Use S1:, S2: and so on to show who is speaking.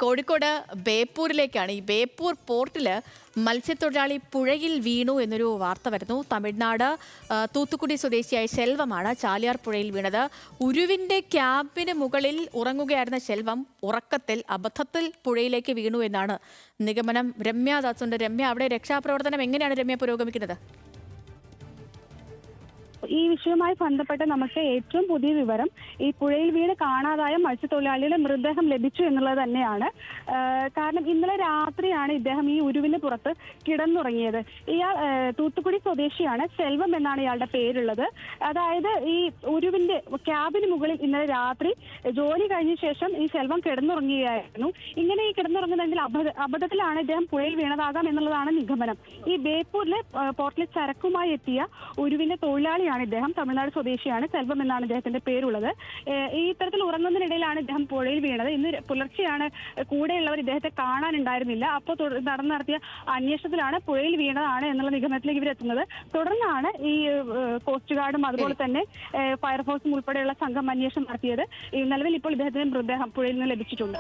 S1: കോഴിക്കോട് ബേപ്പൂരിലേക്കാണ്. ഈ ബേപ്പൂർ പോർട്ടിൽ മത്സ്യത്തൊഴിലാളി പുഴയിൽ വീണു എന്നൊരു വാർത്ത വരുന്നു. തമിഴ്നാട് തൂത്തുക്കുടി സ്വദേശിയായ ശെൽവമാണ് ചാലിയാർ പുഴയിൽ വീണത്. ഉരുവിന്റെ ക്യാമ്പിന് മുകളിൽ ഉറങ്ങുകയായിരുന്ന ശെൽവം ഉറക്കത്തിൽ അബദ്ധത്തിൽ പുഴയിലേക്ക് വീണു എന്നാണ് നിഗമനം. രമ്യ ദാസുണ്ട്. രമ്യ, അവിടെ രക്ഷാപ്രവർത്തനം എങ്ങനെയാണ് രമ്യ പുരോഗമിക്കുന്നത്?
S2: ഈ വിഷയവുമായി ബന്ധപ്പെട്ട് നമുക്ക് ഏറ്റവും പുതിയ വിവരം ഈ പുഴയിൽ വീണ് കാണാതായ മത്സ്യത്തൊഴിലാളിയുടെ മൃതദേഹം ലഭിച്ചു എന്നുള്ളത് തന്നെയാണ്. കാരണം ഇന്നലെ രാത്രിയാണ് ഇദ്ദേഹം ഈ ഉരുവിന് പുറത്ത് കിടന്നുറങ്ങിയത്. ഇയാൾ തൂത്തുക്കുടി സ്വദേശിയാണ്. സെൽവം എന്നാണ് ഇയാളുടെ പേരുള്ളത്. അതായത് ഈ ഉരുവിന്റെ ക്യാബിന് മുകളിൽ ഇന്നലെ രാത്രി ജോലി കഴിഞ്ഞ ശേഷം ഈ സെൽവം കിടന്നുറങ്ങുകയായിരുന്നു. ഇങ്ങനെ ഈ കിടന്നുറങ്ങുന്നതെങ്കിൽ അബദ്ധത്തിലാണ് ഇദ്ദേഹം പുഴയിൽ വീണതാകാം എന്നുള്ളതാണ് നിഗമനം. ഈ ബേപ്പൂരിലെ പോർട്ടിലെ ചരക്കുമായി എത്തിയ ഉരുവിന്റെ തൊഴിലാളിയാണ് ഇദ്ദേഹം. തമിഴ്നാട് സ്വദേശിയാണ്. സെൽവം എന്നാണ് ഇദ്ദേഹത്തിന്റെ പേരുള്ളത്. ഈ ഇത്തരത്തിൽ ഉറങ്ങുന്നതിനിടയിലാണ് ഇദ്ദേഹം പുഴയിൽ വീണത്. ഇന്ന് പുലർച്ചെയാണ് കൂടെയുള്ളവർ ഇദ്ദേഹത്തെ കാണാനുണ്ടായിരുന്നില്ല. അപ്പോൾ നടത്തിയ അന്വേഷണത്തിലാണ് പുഴയിൽ വീണതാണ് എന്നുള്ള നിഗമനത്തിലേക്ക് ഇവരെത്തുന്നത്. തുടർന്നാണ് ഈ കോസ്റ്റ് ഗാർഡും അതുപോലെ തന്നെ ഫയർഫോഴ്സും ഉൾപ്പെടെയുള്ള സംഘം അന്വേഷണം നടത്തിയത്. നിലവിൽ ഇപ്പോൾ ഇദ്ദേഹത്തിന്റെ മൃതദേഹം പുഴയിൽ നിന്ന് ലഭിച്ചിട്ടുണ്ട്.